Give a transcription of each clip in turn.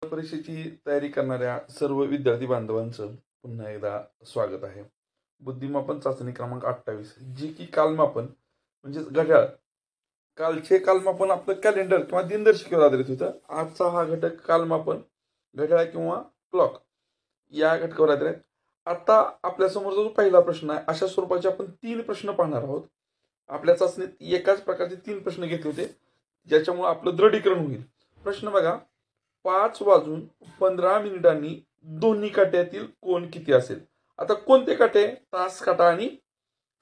परीक्षेची तयारी करणाऱ्या सर्व विद्यार्थी बांधवांचं पुन्हा एकदा स्वागत आहे. बुद्धिमापन चाचणी क्रमांक 28 जी की कालमापन म्हणजे घड्याळ. कालचे कालमापन आपलं कॅलेंडर किंवा दिनदर्शिकेवर आधारित होतं. आजचा हा घटक कालमापन घड्याळ किंवा क्लॉक या घटकावर आधारित आहे. आता आपल्यासमोरचा जो पहिला प्रश्न आहे, अशा स्वरूपाचे आपण 3 प्रश्न पाहणार आहोत. आपल्या चाचणीत एकाच प्रकारचे 3 प्रश्न घेतले होते, ज्याच्यामुळे आपलं दृढीकरण होईल. प्रश्न बघा, 5:15 दोन्ही काट्यातील कोण किती असेल? आता कोणते काटे? तास काटा आणि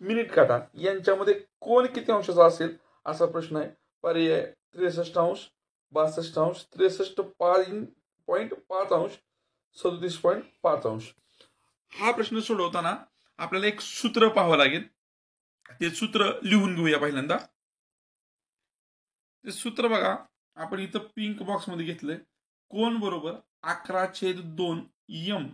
मिनिट काटा यांच्यामध्ये कोण किती अंशाचा असेल असा प्रश्न आहे. पर्याय 63 अंश, 62 अंश, 63.5 अंश, 37.5 अंश. हा प्रश्न सोडवताना आपल्याला एक सूत्र पाहावं लागेल. ते सूत्र लिहून घेऊया पहिल्यांदा. ते सूत्र बघा, आपण इथं पिंक बॉक्स मध्ये घेतलंय. कोण बरोबर 11/2 m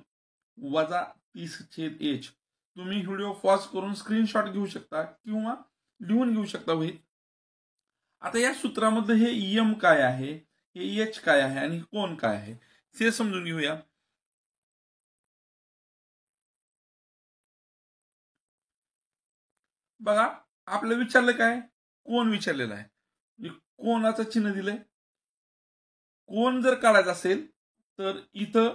वजा 30/h. तुम्ही व्हिडिओ पॉज करून स्क्रीनशॉट घेऊ शकता किंवा लिहून घेऊ शकता वहीत. आता या सूत्रामधलं हे m काय आहे, हे h काय आहे आणि कोण काय आहे ते समजून घेऊया. बघा, आपलं विचारलं काय? कोण विचारलेलं आहे. कोणाचं चिन्ह दिलंय. कोण जर काढायचा असेल तर इथं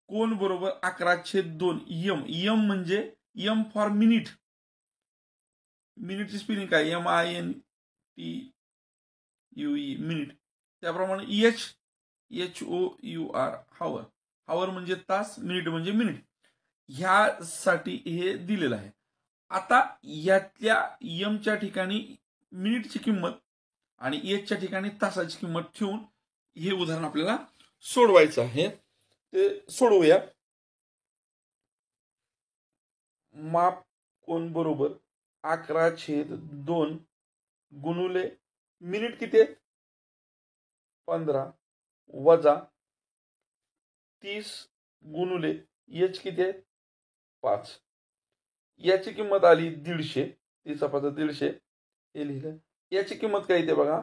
कोण बरोबर 11/2 m म्हणजे m फॉर मिनिट. मिनिटची स्पेलिंग काय? MINTUE minute. त्याप्रमाणे HOUR हावर. हावर म्हणजे तास, मिनिट म्हणजे मिनिट. ह्यासाठी हे दिलेलं आहे. आता यातल्या m च्या ठिकाणी मिनिटची किंमत आणि h च्या ठिकाणी तासाची किंमत ठेवून हे उदाहरण आपल्याला सोडवायचं आहे. ते सोडवूया. माप कोण बरोबर 11/2 गुणुले मिनिट किती आहे? 15 वजा 30 गुणुले h किती आहे? 5. याची किंमत आली 150. 30/150 हे लिहिलं. याची किंमत काय येते बघा,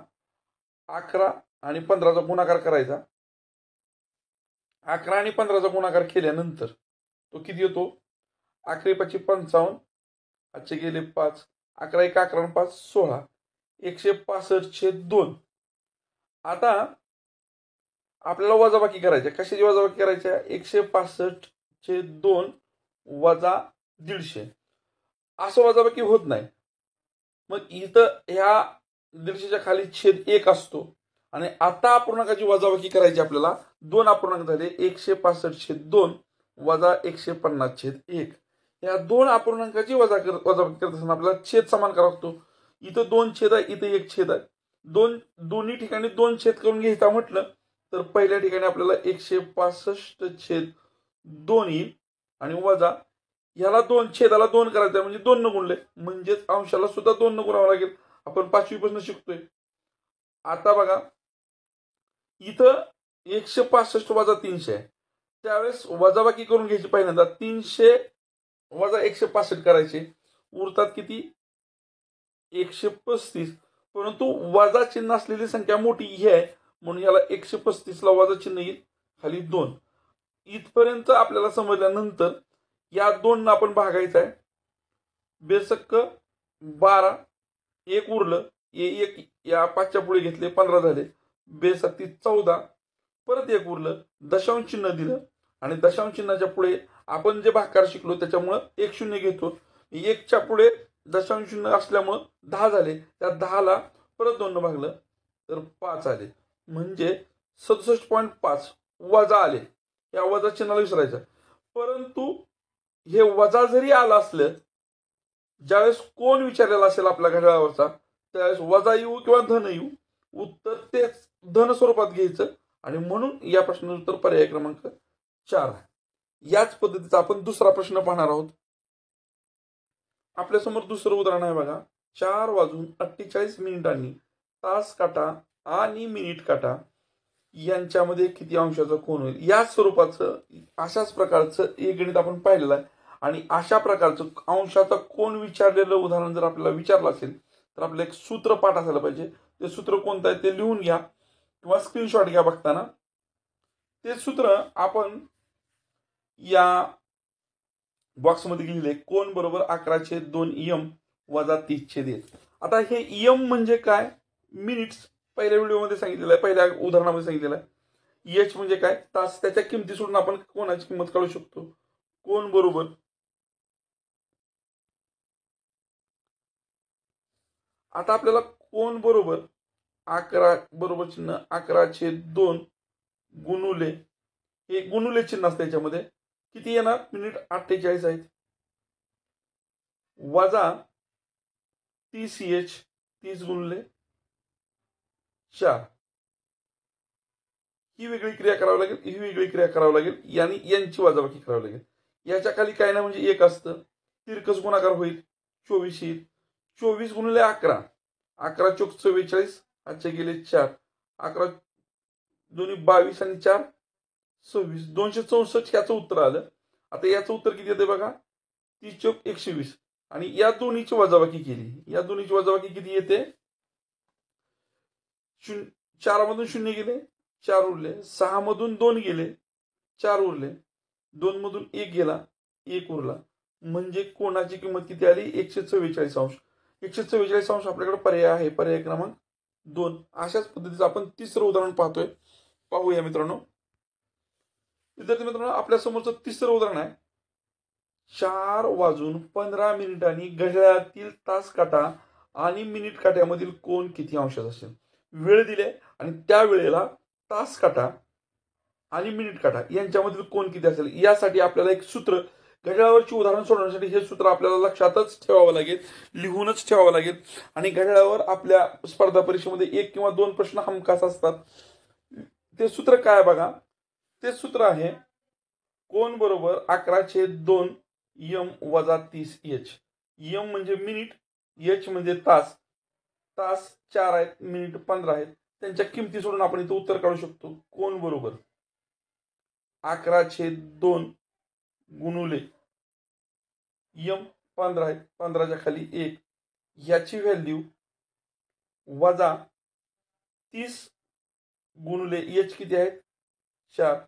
11 आणि 15चा गुणाकार करायचा. 11 आणि 15चा गुणाकार केल्यानंतर तो किती येतो? 11×5 = 55. आजचे गेले 5. 11 × 11 = 5 = 16. 165/2. आता आपल्याला वजाबाकी करायची. कशाची वजाबाकी करायची? 165/2 वजा 150. असं वजाबाकी होत नाही. मग इथं ह्या 150च्या खाली छेद 1 असतो आणि आता अपूर्णांकाची वजाबाकी करायची आपल्याला. 2 अपूर्णांक झाले. 165/2 वजा 150/1. या 2 अपूर्णांकाची वजाबाकी करत असताना आपल्याला छेद समान करावा लागतो. इथं 2 छेद आहे, इथं 1 छेद आहे. दोन्ही ठिकाणी 2 छेद करून घ्यायचा म्हटलं तर पहिल्या ठिकाणी आपल्याला 165/2 येईल आणि वजा ह्याला 2 छेदाला 2 करायचं म्हणजे 2 न गुणले, म्हणजेच अंशाला सुद्धा 2 न गुणावं लागेल. आपण 5वी पासून शिकतोय. आता बघा, इथं 165 वजा 300 आहे. त्यावेळेस वजाबाकी करून घ्यायची. पहिल्यांदा 300 वजा 165 करायचे. उरतात किती? 135. परंतु वजा चिन्ह असलेली संख्या मोठी ही आहे म्हणून याला 135 ला वजा चिन्ह येईल, खाली 2. इथपर्यंत आपल्याला समजल्यानंतर या 2 आपण भागायचं आहे. बेसक्क 12, 1 उरलं. 1 या 5च्या पुढे घेतले, 15 झाले. बेसक्की 14, परत 1 उरलं. दशांश चिन्ह दिलं आणि दशांश चिन्हाच्या पुढे आपण जे भागाकार शिकलो त्याच्यामुळे 1 शून्य घेतो. 1च्या पुढे दशांश चिन्ह असल्यामुळे 10 झाले. त्या 10ला परत 2 भागलं तर 5 आले. म्हणजे 67.5 वजा आले. या वजा चिन्हाला विसरायचं. परंतु हे वजा जरी आलं असलं, ज्यावेळेस कोण विचारलेला असेल आपल्या घड्याळावरचा, त्यावेळेस वजा येऊ किंवा धन येऊ, उत्तर तेच धन स्वरूपात घ्यायचं आणि म्हणून या प्रश्नाचं उत्तर पर्याय क्रमांक 4 आहे. याच पद्धतीचा आपण दुसरा प्रश्न पाहणार आहोत. आपल्यासमोर दुसरं उदाहरण आहे बघा. 4:48 तास काटा आणि मिनिट काटा यांच्यामध्ये किती अंशाचा कोन होईल? या स्वरूपाचं अशाच प्रकारचं एक गणित आपण पाहिलेलं आहे आणि अशा प्रकारचं अंशाचा कोन विचारलेलं उदाहरण जर आपल्याला विचारलं असेल तर आपलं एक सूत्र पाठ असायला पाहिजे. ते सूत्र कोणतं आहे ते लिहून घ्या किंवा स्क्रीनशॉट घ्या बघताना. ते सूत्र आपण या बॉक्समध्ये लिहिले, कोन बरोबर 11/2 वजा 30/1. आता हे म्हणजे काय, मिनिट्स पहिल्या व्हिडिओमध्ये सांगितलेलं आहे, पहिल्या उदाहरणामध्ये सांगितलेलं आहे. एच म्हणजे काय, तास. त्याच्या किमती सोडून आपण कोणाची किंमत काढू शकतो. कोन बरोबर आता आपल्याला कोन बरोबर 11 बरोबर चिन्ह 11/2 गुणुले, हे गुणुले चिन्ह असतं, त्याच्यामध्ये किती येणार, मिनिट 48 आहेत, वजा 30H, 30 गुणुले 4. ही वेगळी क्रिया करावी लागेल, ही वेगळी क्रिया करावी लागेल, आणि यांची वजाबाकी करावी लागेल. याच्या खाली काय ना म्हणजे 1 असतं, तिरकस गुणाकार होईल, 24 येईल. 24 गुणिले 11, 11 चोक 44, आजचे गेले 4, 11 दोन्ही 22 आणि 4 26, 264 याचं उत्तर आलं. आता याचं उत्तर किती येते बघा, 30 चोक 120, आणि या दोन्हीची वजाबाकी केली, या दोन्हीची वजाबाकी किती येते, 4 मधून 0 गेले, 4 उरले, 6 मधून 2 गेले, 4 उरले, 2 मधून 1 गेला, 1 उरला. म्हणजे कोणाची किंमत किती आली, 144 अंश. 144 अंश आपल्याकडे पर्याय आहे, पर्याय क्रमांक 2. अशाच पद्धतीचं आपण तिसरं उदाहरण पाहूया मित्रांनो. विद्यार्थी मित्रांनो, आपल्या समोरचं तिसरं उदाहरण आहे. 4:15 घड्याळातील तास काटा आणि मिनिट काट्यामधील कोन किती अंशात असेल. वेळ दिले आणि त्या वेळेला तास काटा आणि मिनिट काटा यांच्यामधील कोन किती असेल. यासाठी आपल्याला एक सूत्र, घड्याळावरची उदाहरण सोडवण्यासाठी हे सूत्र आपल्याला लक्षातच ठेवावं लागेल, लिहूनच ठेवावं लागेल. आणि घड्याळावर आपल्या स्पर्धा परीक्षेमध्ये 1 किंवा 2 प्रश्न हमखास असतात. ते सूत्र काय बघा, ते सूत्र आहे कोन बरोबर 11/2 वजा 30H. म्हणजे मिनिट, H म्हणजे तास. तास 4 आहेत, मिनिट 15 आहेत. त्यांच्या किमती सोडून आपण इथं उत्तर काढू शकतो. कोन बरोबर 11/2 गुणुले 15 आहेत, 15च्या खाली 1, याची व्हॅल्यू वजा 30 गुणुले H किती आहेत, 4,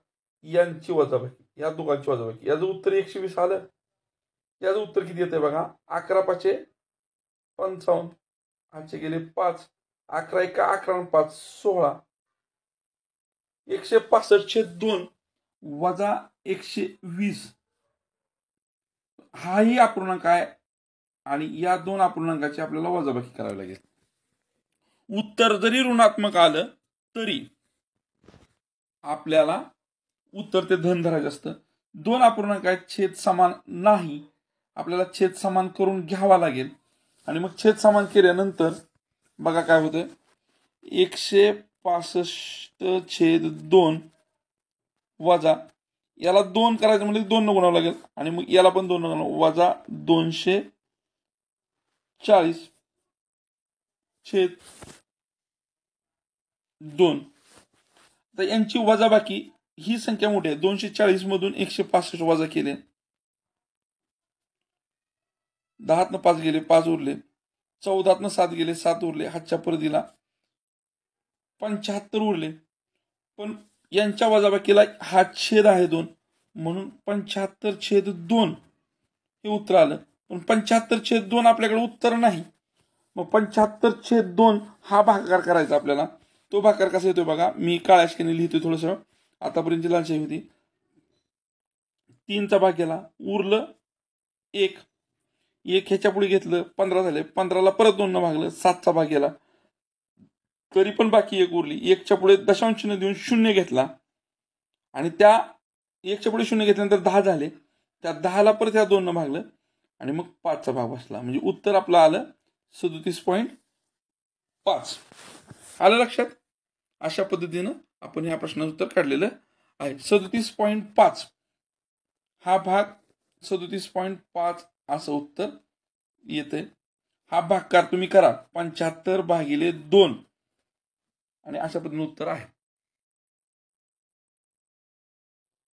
यांची वजाबाकी, या दोघांची वजाबाकी. याचं उत्तर 120 आलं. याचं उत्तर किती येते बघा, 11×5=55, आजचे गेले 5, 11 एका 11 आणि 5 16, 165/2 वजा 120. हाही अपूर्णांक आहे आणि या 2 अपूर्णांकाची आपल्याला वजाबाकी करावी लागेल. उत्तर जरी ऋणात्मक आलं तरी आपल्याला उत्तर ते धन धरायचं असतं. 2 अपूर्णांक आहेत, छेद समान नाही, आपल्याला छेद समान करून घ्यावा लागेल. आणि मग छेद समान केल्यानंतर बघा काय होतं, 165/2 वजा, याला 2 करायचं म्हणजे 2 न गुणावं लागेल, आणि मग याला पण 2 न गुणावं, वजा 240/2. तर यांची वजाबाकी, ही संख्या मोठी आहे, 240 मधून 165 वजा केले, 10 5 गेले, 5 उरले, 14 7 गेले, 7 उरले, हातच्या परत दिला, 75 उरले. पण यांच्या वजाबाकीला हा छेद आहे 2, म्हणून 75/2 हे उत्तर आलं. पण 75/2 आपल्याकडे उत्तर नाही. मग 75/2 हा भागाकार करायचा आपल्याला. तो भागाकार कसा येतोय बघा, मी काळ्या शिकेने लिहितोय थोडंसं, आतापर्यंत लालशाही होती. 3चा भाग गेला, उरलं 1, ह्याच्या पुढे घेतलं, 15 झाले, 15ला परत 2 न भागलं, 7चा भाग गेला, तरी पण बाकी 1 उरली. 1च्या पुढे दशांश चिन्ह देऊन 0 घेतला, आणि त्या 1च्या पुढे 0 घेतल्यानंतर 10 झाले, त्या 10ला परत या 2 न भागलं, आणि मग 5चा भाग बसला. म्हणजे उत्तर आपलं आलं 37.5. आलं लक्षात. अशा पद्धतीनं आपण ह्या प्रश्नाचं उत्तर काढलेलं आहे. 37.5 हा भाग, 37.5 असं उत्तर येते. हा भागाकार तुम्ही करा, 75/2, आणि अशा पद्धतीने उत्तर आहे.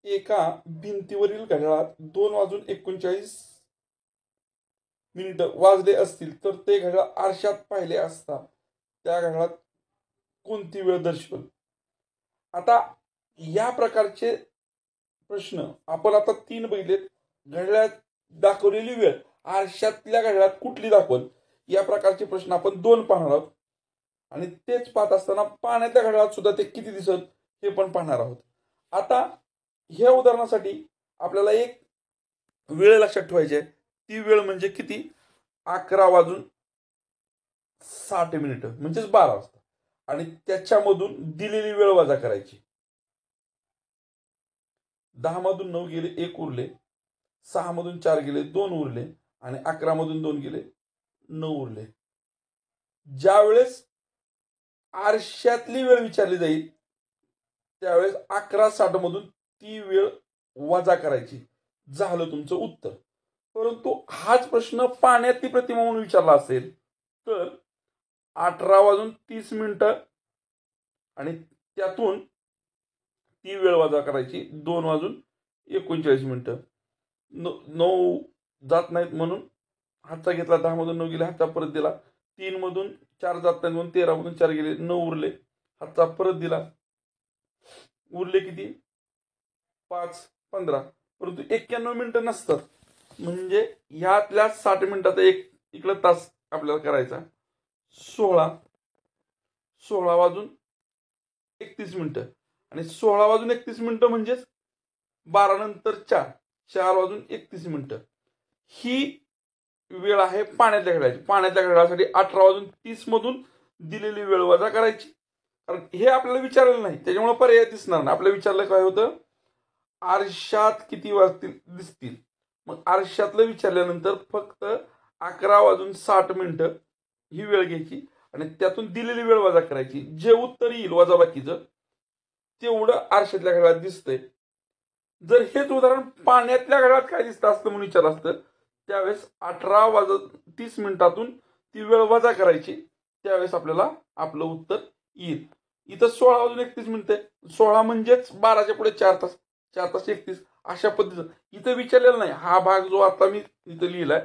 एका भिंतीवरील घड्याळात 2:39 वाजले असतील तर ते घड्याळ आरशात पाहिले असता त्या घड्याळात कोणती वेळ दर्शवेल. आता या प्रकारचे प्रश्न आपण आता 3 बघितलेत. घड्याळात दाखवलेली वेळ, आरशातल्या घड्याळात कुठली दाखवल, या प्रकारचे प्रश्न आपण 2 पाहणार आहोत. आणि तेच पाहत असताना पाण्यातल्या घड्याळात सुद्धा ते किती दिसत हे पण पाहणार आहोत. आता ह्या उदाहरणासाठी आपल्याला एक वेळ लक्षात ठेवायची आहे. ती वेळ म्हणजे किती? 11:60 म्हणजेच 12 वाजता. आणि त्याच्यामधून दिलेली वेळ वजा करायची. 10 मधून 9 गेले, 1 उरले. 6 मधून 4 गेले, 2 उरले. आणि 11 मधून 2 गेले, 9 उरले. ज्या वेळेस आरशातली वेळ विचारली जाईल त्यावेळेस 11:60 मधून ती वेळ वजा करायची. झालं तुमचं उत्तर. परंतु हाच प्रश्न पाण्यातली प्रतिमा म्हणून विचारला असेल तर 18:30 आणि त्यातून ती वेळ वजा करायची 2:39. 9 जात नाहीत म्हणून हातचा घेतला. 10 मधून 9 गेले, हातचा परत दिला. 3 मधून 4 जात नाहीत म्हणून 13 मधून 4 गेले, 9 उरले. हातचा परत दिला. उरले किती? 5, 15. परंतु 91 मिनिटं नसतात. म्हणजे ह्यातल्या 60 मिनिटाचा एक इकडे तास आपल्याला करायचा. 16 वाजून 31 मिनिटं. आणि 16 वाजून 31 मिनिटं म्हणजेच 12 नंतर 4 वाजून 31 मिनिटं. ही वेळ आहे पाण्यातल्या घड्याळाची. पाण्यातल्या घड्याळासाठी 18:30 मधून दिलेली वेळ वजा करायची. कारण हे आपल्याला विचारलेलं नाही, त्याच्यामुळे पर्याय दिसणार नाही. आपल्याला विचारलं काय होतं? आरशात किती वाजतील दिसतील. मग आरशातलं विचारल्यानंतर फक्त 11:60 ही वेळ घ्यायची आणि त्यातून दिलेली वेळ वजा करायची. जे उत्तर येईल वजाबाकीचं तेवढं आरशातल्या घड्याळात दिसतंय. जर हेच उदाहरण पाण्यातल्या घड्याळात काय दिसतं असतं म्हणून विचारलं असतं त्यावेळेस 18:30 ती वेळ वजा करायची. त्यावेळेस आपल्याला आपलं उत्तर येईल. इथं 16:31 16 म्हणजेच 12च्या पुढे 4 तास. 4 तास 31 अशा पद्धतीनं इथं विचारलेलं नाही. हा भाग जो आता मी इथं लिहिलाय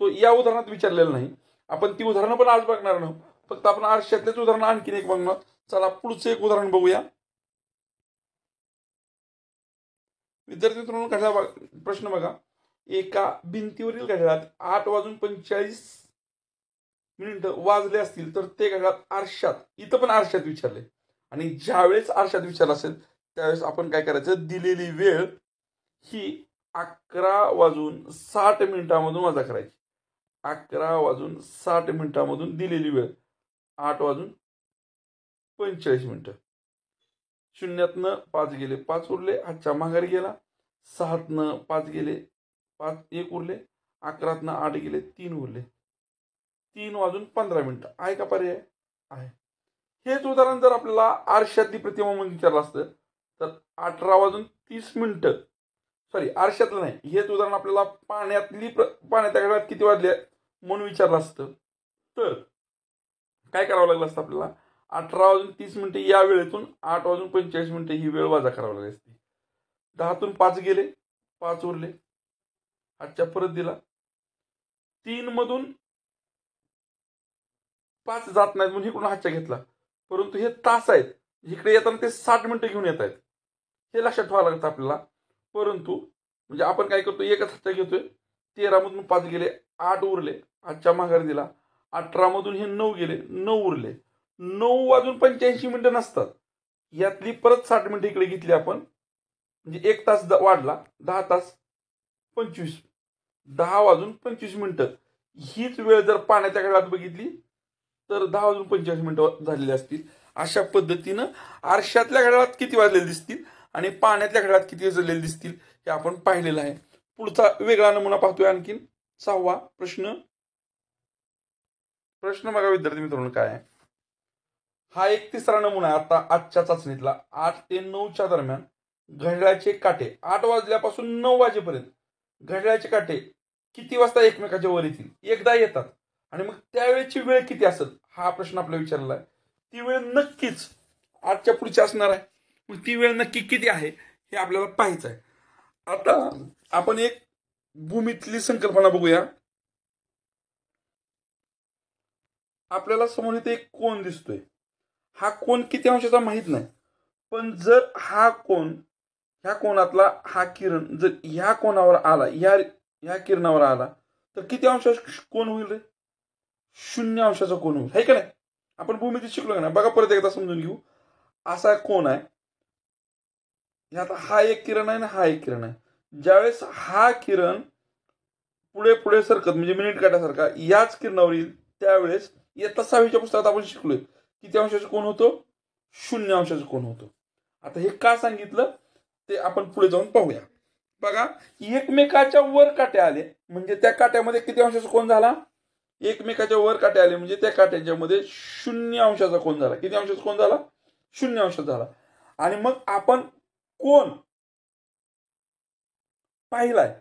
तो या उदाहरणात विचारलेला नाही. आपण ती उदाहरणं पण आज बघणार नाही. फक्त आपण आरशातलेच उदाहरण आणखीन एक बघणार. चला पुढचं एक उदाहरण बघूया. विद्यार्थी मित्रांनो, घड्याळ प्रश्न बघा. एका भिंतीवरील घड्याळात 8:45 वाजले असतील तर ते घड्याळ आरशात, इथं पण आरशात विचारले. आणि ज्यावेळेस आरशात विचारलं असेल त्यावेळेस आपण काय करायचं? दिलेली वेळ ही 11:60 वजा करायची. 11:60 दिलेली वेळ 8:45. शून्यातनं 5 गेले, 5 उरले. हातच्या माघारी गेला. 6तनं 5 गेले, 1 उरले. 11तनं 8 गेले, 3 उरले. 3:15 आहे का पर्याय? आहे. हेच उदाहरण जर आपल्याला आरशातली प्रतिमा म्हणून विचारलं असतं तर 18:30 सॉरी आरशातलं नाही, हेच उदाहरण आपल्याला पाण्यातल्या घड्याळात किती वाजले म्हणून विचारलं असतं तर काय करावं लागलं असतं? आपल्याला 18:30 या वेळेतून 8:45 ही वेळ वजा करावी लागली असती. 10तून 5 गेले, 5 उरले. हातच्या परत दिला. 3 मधून 5 जात नाहीत म्हणून इकडून हातच्या घेतला. परंतु हे तास आहेत, इकडे येताना ते 60 मिनिटं घेऊन येत आहेत. हे लक्षात ठेवावं लागतं आपल्याला. परंतु म्हणजे आपण काय करतो? एकच हातच्या घेतोय. 13 मधून 5 गेले, 8 उरले. हातच्या माघारी दिला. 18 मधून हे 9 गेले, 9 उरले. 9:85 नसतात. यातली परत 60 मिनिटं इकडे घेतली आपण, म्हणजे 1 तास वाढला. 10 तास 25. 10:25 हीच वेळ जर पाण्याच्या घड्याळात बघितली तर 10:45 झालेली असतील. अशा पद्धतीनं आरशातल्या घड्याळात किती वाजलेले दिसतील आणि पाण्यातल्या घड्याळात किती वाजलेले दिसतील हे आपण पाहिलेलं आहे. पुढचा वेगळा नमुना पाहतोय आणखीन. 6वा प्रश्न बघा विद्यार्थी मित्रांनो काय आहे. हा एक तिसरा नमुना आहे आता आजच्या चाचणीतला. 8 ते 9च्या दरम्यान घड्याळाचे काटे 8 वाजल्यापासून 9 वाजेपर्यंत घड्याळाचे काटे किती वाजता एकमेकाच्या वर येतील? एकदा येतात. आणि मग त्यावेळेची वेळ किती असेल हा प्रश्न आपल्याला विचारला आहे. ती वेळ नक्कीच आजच्या पुढची असणार आहे. मग ती वेळ नक्की किती आहे हे आपल्याला पाहायचं आहे. आता आपण एक भूमीतली संकल्पना बघूया. आपल्याला समोर इथे एक कोन दिसतोय. हा कोन किती अंशाचा माहित नाही, पण जर हा कोन, ह्या कोनातला हा किरण जर ह्या कोनावर आला, ह्या किरणावर आला, तर किती अंशाचा कोन होईल रे? 0 अंशाचा कोन होईल, है का नाही? आपण भूमिती शिकलो का नाही? बघा परत एकदा समजून घेऊ. असा कोन आहे, ह्यात हा एक किरण आहे ना, हा एक किरण आहे. ज्यावेळेस हा किरण पुढे पुढे सरकत म्हणजे मिनिट काट्यासारखा याच किरणावर येईल, त्यावेळेस इयत्ता 6वीच्या पुस्तकात आपण शिकलोय किती अंशाचा कोन होतो? 0 अंशाचा कोन होतो. आता हे का सांगितलं ते आपण पुढे जाऊन पाहूया. बघा, एकमेकाच्या वर काटे आले म्हणजे त्या काट्यामध्ये किती अंशाचा कोन झाला? एकमेकाच्या वर काटे आले म्हणजे त्या काट्याच्या मध्ये 0 अंशाचा कोन झाला. किती अंशाचा कोन झाला? 0 अंशाचा झाला. आणि मग आपण कोन पाहिलाय,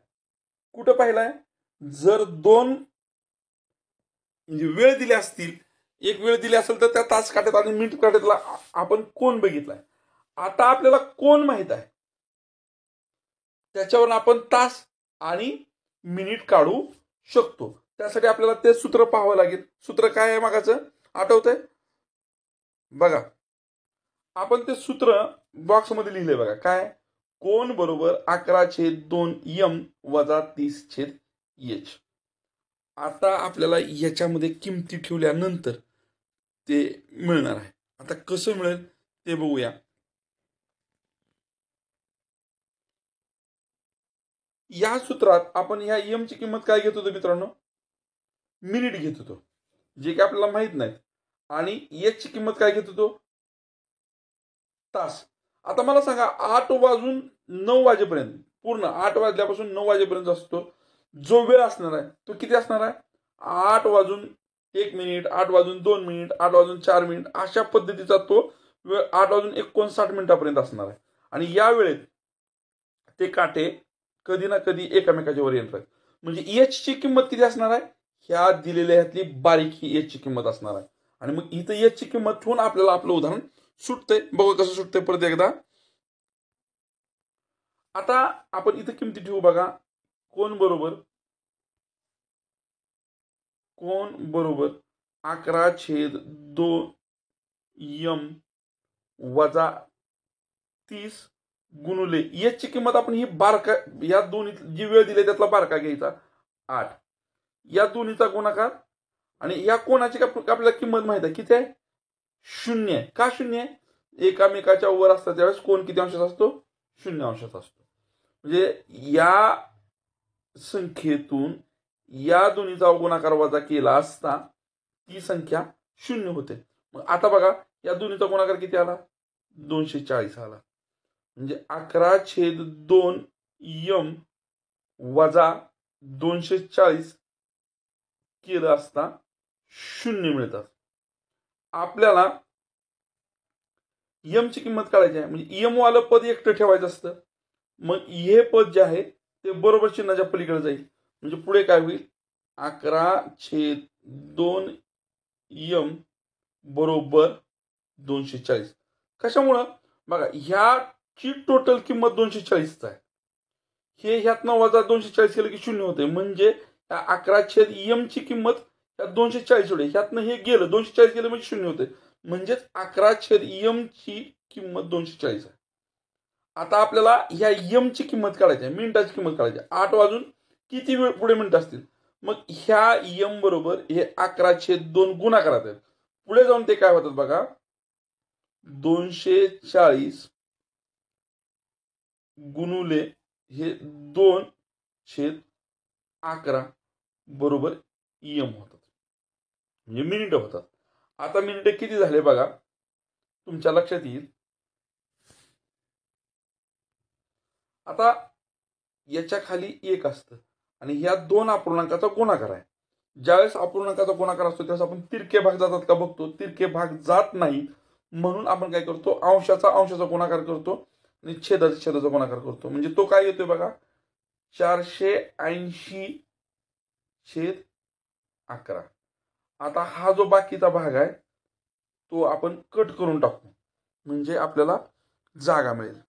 कुठं पाहिलाय? जर दोन म्हणजे वेळ दिले असतील, एक वेळ दिली असेल तर त्या तास काट्यात आणि मिनिट काट्यातला आपण कोन बघितलाय. आता आपल्याला कोन माहित आहे, त्याच्यावर आपण तास आणि मिनिट काढू शकतो. त्यासाठी आपल्याला ते सूत्र पाहावं लागेल. सूत्र काय आहे मागाचं? आठवतंय? बघा, आपण ते सूत्र बॉक्समध्ये लिहिले बघा. काय? कोन बरोबर 11/2m वजा 30/h. आता आपल्याला याच्यामध्ये किमती ठेवल्यानंतर ते मिळणार आहे. आता कसं मिळेल ते बघूया. या सूत्रात आपण ह्या m ची किंमत काय घेत होतो मित्रांनो? मिनिट घेत होतो, जे की आपल्याला माहित नाही. आणि h ची किंमत काय घेत होतो? तास. आता मला सांगा, 8 वाजून 9 वाजेपर्यंत, पूर्ण 8 वाजल्यापासून 9 वाजेपर्यंत असतो जो वेळ असणार आहे तो किती असणार आहे? 8 वाजून 1 मिनिट, 8 वाजून 2 मिनिट, 8 वाजून 4 मिनिट, अशा पद्धतीचा तो वेळ 8 वाजून 59 मिनिटापर्यंत असणार आहे. आणि या वेळेत ते काटे कधी ना कधी एकमेकाच्या वर येणार आहेत. म्हणजे एच ची किंमत किती असणार आहे? ह्या दिलेल्या ह्यातली बारीक ही एच ची किंमत असणार आहे. आणि मग इथं एच ची किंमत ठेवून आपल्याला आपलं उदाहरण सुटतंय. बघू कसं सुटतंय परत एकदा. आता आपण इथं किमती ठेवू बघा. कोन बरोबर 11/2m वजा 30 गुणुले एच ची किंमत आपण ही बारका, या दोन्ही जी वेळ दिली त्यातला बारका घ्यायचा 8, या दोन्हीचा गुणाकार. आणि या कोणाची आपल्याला किंमत माहित आहे किती आहे? 0 आहे. का 0 आहे? एकामेकाच्या वर असतात त्यावेळेस कोन किती अंशाचा असतो? 0 अंशाचा असतो. म्हणजे या संख्येतून या दोन्हीचा गुणाकार वजा केला असता ती संख्या 0 होते. मग आता बघा, या दोन्हीचा गुणाकार किती आला? 240 आला. म्हणजे 11/2m वजा 240 केलं असता 0 मिळतात. आपल्याला m ची किंमत काढायची आहे. म्हणजे m वालं पद एकटं ठेवायचं असतं. मग हे पद जे आहे ते बरोबर चिन्हाच्या पलीकडे जाईल. म्हणजे पुढे काय होईल? 11/2m बरोबर 240. कशामुळं? बघा, ह्याची टोटल किंमत 240 आहे. हे ह्यातनं वजा 240 केलं की 0 होते. म्हणजे 11/m ची किंमत ह्या 240 होते. ह्यातनं हे गेलं, 240 गेलं म्हणजे 0 होते. म्हणजेच 11/m ची किंमत 240 आहे. आता आपल्याला ह्या m ची किंमत काढायची आहे, मिनिटाची किंमत काढायची आहे. 8 वाजून किती वेळ पुढे मिनिट असतील? मग ह्या m बरोबर हे 11/2 गुणाकारात आहेत. पुढे जाऊन ते काय होतात बघा, 240 गुणुले हे 2/11 बरोबर m होतात, म्हणजे मिनिट होतात. आता मिनिट किती झाले बघा, तुमच्या लक्षात येईल. आता याच्या खाली 1 असतं आणि ह्या 2 अपूर्णांकाचा गुणाकार आहे. ज्यावेळेस अपूर्णांकाचा गुणाकार असतो त्यावेळेस आपण तिरके भाग जातात का बघतो. तिरके भाग जात नाही म्हणून आपण काय करतो, अंशाचा गुणाकार करतो आणि छेदाचा गुणाकार करतो. म्हणजे तो काय येतोय बघा, 480/11. आता हा जो बाकीचा भाग आहे तो आपण कट करून टाकू म्हणजे आपल्याला जागा मिळेल.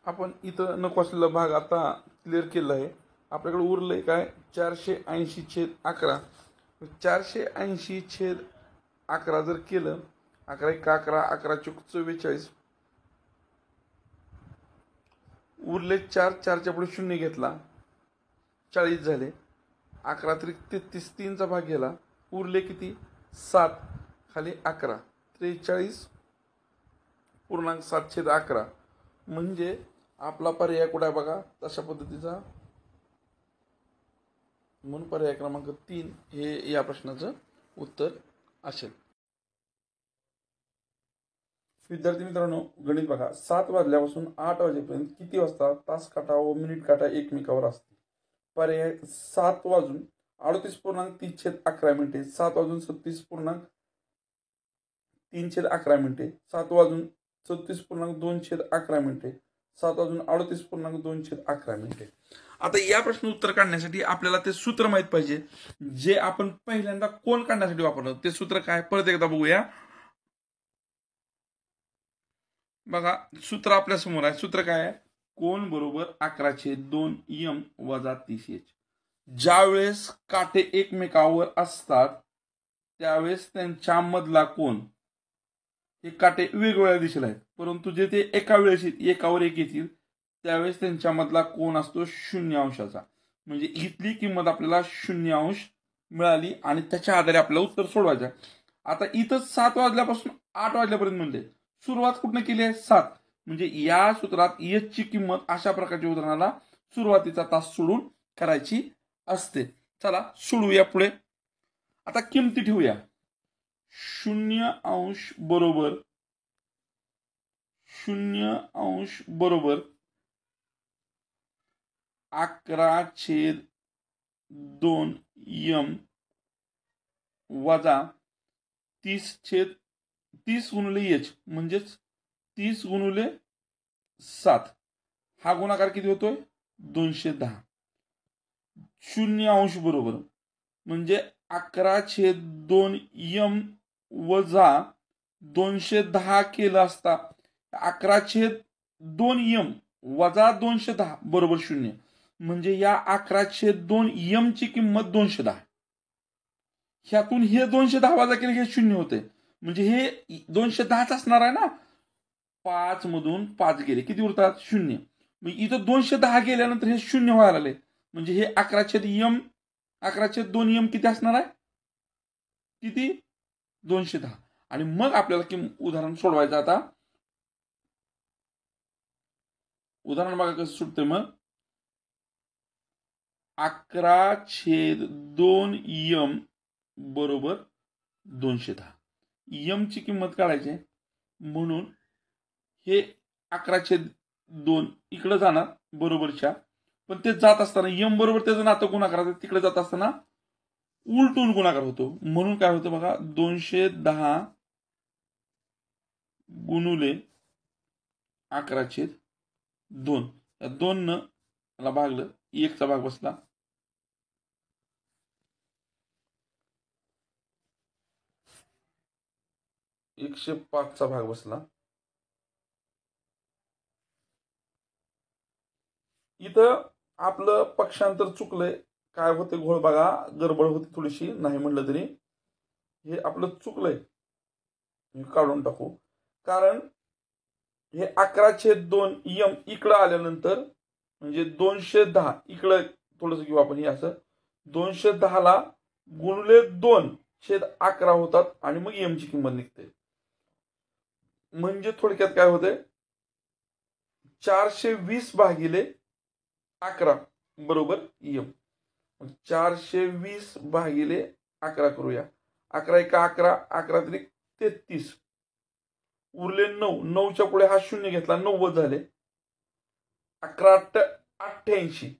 आपण इथं नको असलेला भाग आता क्लिअर केला आहे. आपल्याकडे उरलंय काय, 480/11. 480/11 जर केलं 11 × 11, 11 × 44, उरले 4, 4च्या पुढे 0 घेतला, 40 झाले. 11 × 33, 3चा भाग गेला, उरले किती 7, खाली 11, 43.7/11. म्हणजे आपला पर्याय कुठे आहे बघा तशा पद्धतीचा. म्हणून पर्याय क्रमांक 3 हे या प्रश्नाचं उत्तर असेल. विद्यार्थी मित्रांनो, गणित बघा. 7 वाजल्यापासून 8 वाजेपर्यंत किती वाजता तास काटा व मिनिट काटा एकमेकावर असते? पर्याय 7 वाजून 38.30/11 मिनिटे, 7 वाजून 36.3/11 मिनिटे, 7 वाजून 34.2/11 मिनिटे, 7 वाजून 38.2/11 मिनिटे. आता या प्रश्न उत्तर काढण्यासाठी आपल्याला ते सूत्र माहित पाहिजे जे आपण पहिल्यांदा कोण काढण्यासाठी वापरलं. ते सूत्र काय परत एकदा बघूया बघा. सूत्र आपल्या समोर आहे. सूत्र काय आहे? कोन बरोबर 11/2m वजा 30h. ज्यावेळेस काटे एकमेकावर असतात त्यावेळेस त्यांच्या मधला कोन, हे काटे वेगवेगळ्या दिशेला आहेत परंतु जे ते एका वेळेस एकावर एक येतील त्यावेळेस त्यांच्या मधला कोन असतो 0°. म्हणजे इथली किंमत आपल्याला 0° मिळाली आणि त्याच्या आधारे आपल्याला उत्तर सोडवायचं. आता इथं 7 वाजल्यापासून 8 वाजल्यापर्यंत म्हणजे सुरुवात कुठनं केली आहे 7. म्हणजे या सूत्रात h ची किंमत अशा प्रकारच्या उदाहरणाला सुरुवातीचा तास सोडून करायची असते. चला सोडवूया पुढे. आता किमती ठेवूया. 0° बरोबर 11/2m वजा 30 गुणिले h म्हणजेच 30 गुणिले 7. हा गुणाकार किती होतोय 210. 0° बरोबर म्हणजे 11/2m वजा 210 केलं असता 11/2m वजा 210 बरोबर 0. म्हणजे या 11/2m ची किंमत 210. ह्यातून हे 210 वजा केले हे 0 होते. म्हणजे हे 210च असणार आहे ना. 5 मधून 5 गेले किती उरतात 0. मग इथं 210 गेल्यानंतर हे 0 व्हायला आले. म्हणजे हे 11/2m किती असणार आहे किती 210. आणि मग आपल्याला उदाहरण सोडवायचं. आता उदाहरण बघा कसं सुटते. मग 11/2m बरोबर 210. m ची किंमत काढायची म्हणून हे 11/2 इकडे जाणार बरोबरच्या, पण ते जात असताना m बरोबर त्याचं नातं गुणाकार तिकडे जात असताना उलटून गुणाकार होतो. म्हणून काय होतं बघा 210 गुणुले 11/2. या 2 न मला भागलं 1चा भाग बसला. 105चा भाग बसला. इथं आपलं पक्षांतर चुकलंय. काय होते घोळ बघा, गडबड होती थोडीशी, नाही म्हणलं तरी हे आपलं चुकलंय. काढून टाकू. कारण हे 11/2m इकडं आल्यानंतर म्हणजे 210 इकडं थोडंसं घेऊ आपण. हे असं 210ला गुणले 2/11 होतात आणि मग m ची किंमत निघते. म्हणजे थोडक्यात काय होते 420/11 बरोबर m. 420/11 करूया. 11 × 11, 11 × 33, उरले 9. 9च्या पुढे हा 0 घेतला 90 झाले. 11 × 88,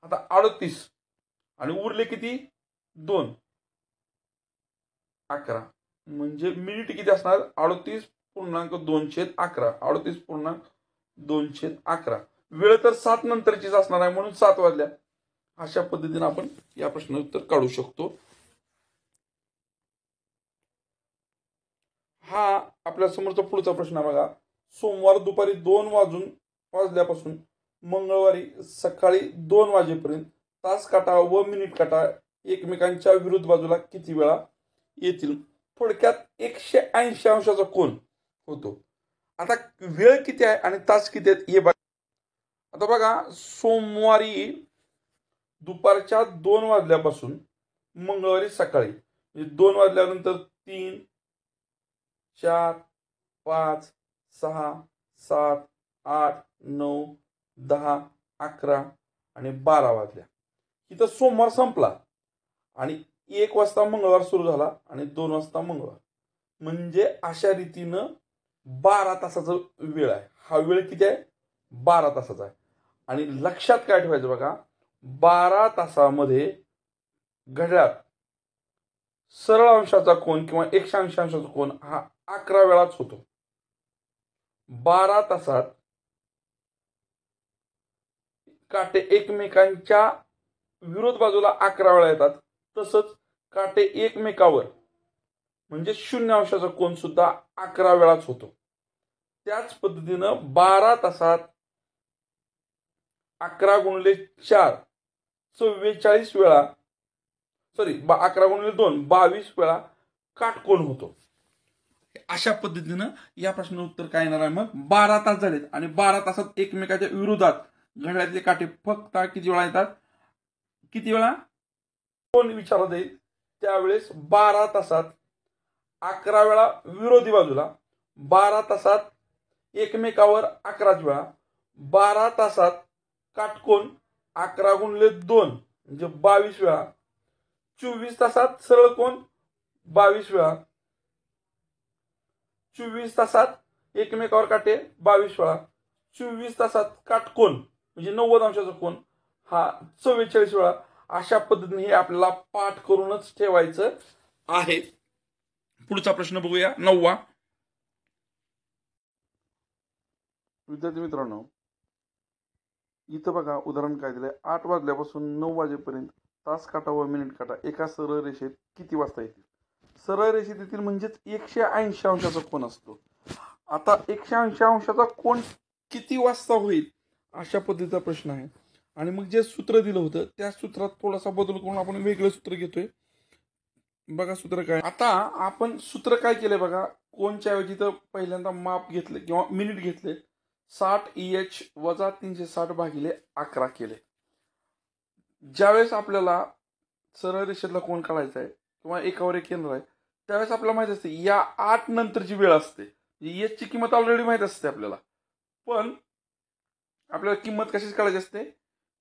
आता 38 आणि उरले किती 2 11. म्हणजे मिनिट किती असणार 38.2/11. 38.2/11. वेळ तर 7 नंतरचीच असणार आहे म्हणून 7 वाजल्या. अशा पद्धतीने आपण या प्रश्नाचं उत्तर काढू शकतो. हा आपल्या समोरचा पुढचा प्रश्न बघा. सोमवार दुपारी 2 वाजल्यापासून मंगळवारी सकाळी 2 वाजेपर्यंत तास काटा व मिनिट काटा एकमेकांच्या विरुद्ध बाजूला किती वेळा येतील? थोडक्यात 180 अंशाचा कोन होतो. आता वेळ किती आहे आणि तास किती आहेत हे बघा. आता बघा, सोमवारी दुपारच्या 2 वाजल्यापासून मंगळवारी सकाळी म्हणजे 2 वाजल्यानंतर 3, 4, 5, 6, 7, 8, 9, 10, 11 आणि 12 वाजल्या. इथं सोमवार संपला आणि 1 वाजता मंगळवार सुरू झाला आणि 2 वाजता मंगळवार. म्हणजे अशा रीतीनं 12 तासाचा वेळ आहे. हा वेळ किती आहे? 12 तासाचा आहे. आणि लक्षात काय ठेवायचं बघा, 12 तासामध्ये घड्याळात सरळ अंशाचा कोन किंवा 180 अंशाचा कोन हा 11 वेळाच होतो. 12 तासात काटे एकमेकांच्या विरोध बाजूला 11 वेळा येतात. तसंच काटे एकमेकावर म्हणजे 0 अंशाचा कोन सुद्धा 11 वेळाच होतो. त्याच पद्धतीनं 12 तासात 11 गुणिले 4 44 वेळा, 11 गुणिले 2 22 वेळा काटकोन होतो. अशा पद्धतीनं या प्रश्नाचं उत्तर काय येणार आहे? मग 12 तास झालेत आणि 12 तासात एकमेकाच्या विरोधात घड्याळातले काटे फक्त किती वेळा येतात? किती वेळा? कोण विचारत येईल त्यावेळेस 12 तासात 11 वेळा विरोधी बाजूला, 12 तासात एकमेकावर 11 वेळा, 12 तासात काटकोन 11 गुणिले 2 म्हणजे 22 वेळा, 24 तासात सरळ कोन 22 वेळा, 24 तासात एकमेकावर काटे 22 वेळा, 24 तासात काटकोन म्हणजे 90 अंशाचा कोन हा 44 वेळा. अशा पद्धतीने हे आपल्याला पाठ करूनच ठेवायचं आहे. पुढचा प्रश्न बघूया, 9वा. विद्यार्थी मित्रांनो, इथं बघा उदाहरण काय दिलंय. 8 वाजल्यापासून 9 वाजेपर्यंत तास काटा व मिनिट काटा एका सरळ रेषेत किती वाजता येतील? सरळ रेषेत येतील म्हणजेच 180 अंशाचा कोन असतो. आता 180 अंशाचा कोन किती वाजता होईल अशा पद्धतीचा प्रश्न आहे. आणि मग जे सूत्र दिलं होतं त्या सूत्रात थोडासा बदल करून आपण वेगळं सूत्र घेतोय. बघा सूत्र काय. आता आपण सूत्र काय केलंय बघा, कोनच्या ऐवजी तर पहिल्यांदा माप घेतले किंवा मिनिट घेतले, 60 EH वजा 360 भागिले 11 केले. ज्यावेळेस आपल्याला सरळ रेषेतला कोन काढायचा आहे किंवा एकावर एक येणार आहे त्यावेळेस आपल्याला माहित असते या 8 नंतरची वेळ असते. EH ची किंमत ऑलरेडी माहित असते आपल्याला, पण आपल्याला किंमत कशाची काढायची असते?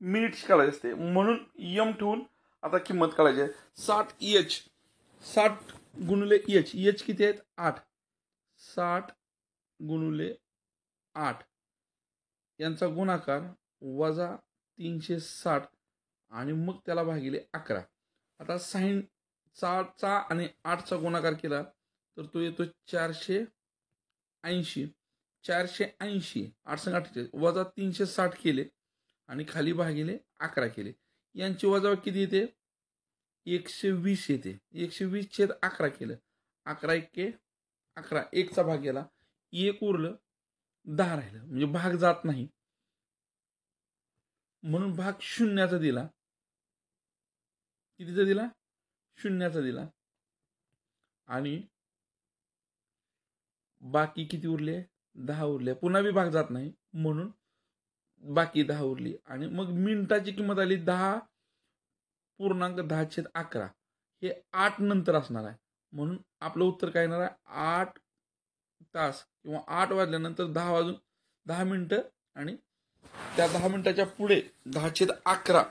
मिनिटची काढायची असते. म्हणून यम ठेवून आता किंमत काढायची आहे. 60 EH, 60 गुणिले EH, EH किती आहेत? 8, 60 गुणिले 8 यांचा गुणाकार वजा 360 आणि मग त्याला भागिले 11. आता 60चा आणि 8चा गुणाकार केला तर तो येतो 480. 480 8 वजा 360 केले आणि खाली भागिले 11 केले. यांची वजा किती येते? 120 येते. 120 छेद 11 केलं, 11 1 11, 1चा भाग गेला, 1 उरलं, 10 राहिलं म्हणजे भाग जात नाही म्हणून भाग शून्याचा दिला. कितीचा दिला? शून्याचा दिला. आणि बाकी किती उरले? 10 उरले. पुन्हा बी भाग जात नाही म्हणून बाकी 10 उरली. आणि मग मिनिटाची किंमत आली 10.10/11. हे 8 नंतर असणार आहे म्हणून आपलं उत्तर काय येणार आहे? 8 तास किंवा 8 वाजल्यानंतर 10 मिनिटं आणि त्या 10 मिनिटाच्या पुढे 10/11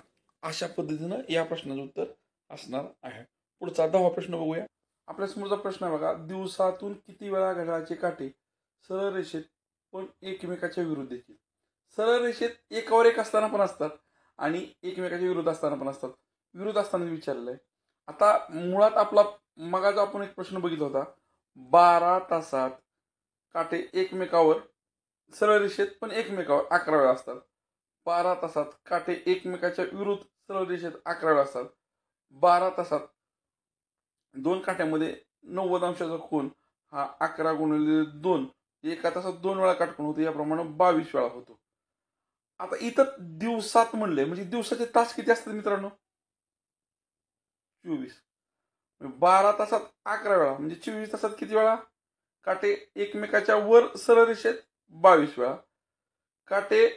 अशा पद्धतीनं या प्रश्नाचं उत्तर असणार आहे. पुढचा 10वा प्रश्न बघूया. आपल्या समोरचा प्रश्न आहे बघा, दिवसातून किती वेळा घड्याळाचे काटे सरळ रेषेत पण एकमेकाच्या विरुद्ध येतील? सरळ रेषेत एकावर एक असताना पण असतात आणि एकमेकाच्या विरुद्ध असताना पण असतात. विरुद्ध असताना विचारलेलं आहे. आता मुळात आपला मगाचा आपण एक प्रश्न बघितला होता, 12 तासात काटे एकमेकावर सरळ रेषेत पण एकमेकावर 11 वेळा असतात. 12 तासात काटे एकमेकाच्या विरुद्ध सरळ रेषेत 11 वेळा असतात. 12 तासात दोन काट्यामध्ये 90 अंशाचा कोन हा 11 गुणिले 2 एका तासात 2 वेळा काटकोन होतो. याप्रमाणे 22 वेळा होतो. आता इथं दिवसात म्हणले म्हणजे दिवसाचे तास किती असतात मित्रांनो? 24. 12 तासात 11 वेळा म्हणजे 24 तासात किती वेळा काटे एकमेकाच्या वर सरळ रेषेत 22 वेळा. काटे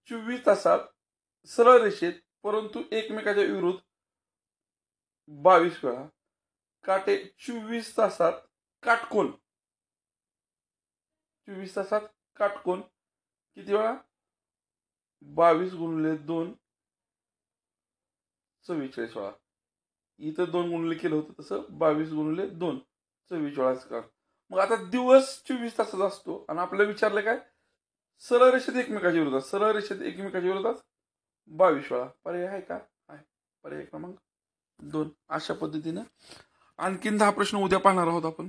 24 तासात सरळ रेषेत परंतु एकमेकाच्या विरुद्ध 22 वेळा. काटे 24 तासात काटकोन 24 तासात काटकोन किती वेळा 22 गुणिले 2 44 वेळा. इथं 2 गुणिले केलं होतं तसं 22 गुणिले 2 24 वेळाच का. मग आता दिवस 24 तासाचा असतो आणि आपल्याला विचारलं काय सरळ रेषेत एकमेकाच्या विरोधात, सरळ रेषेत एकमेकाच्या विरोधात 22 वेळा. पर्याय आहे का? आहे. पर्याय क्रमांक 2. अशा पद्धतीनं आणखीन 10 प्रश्न उद्या पाहणार आहोत आपण.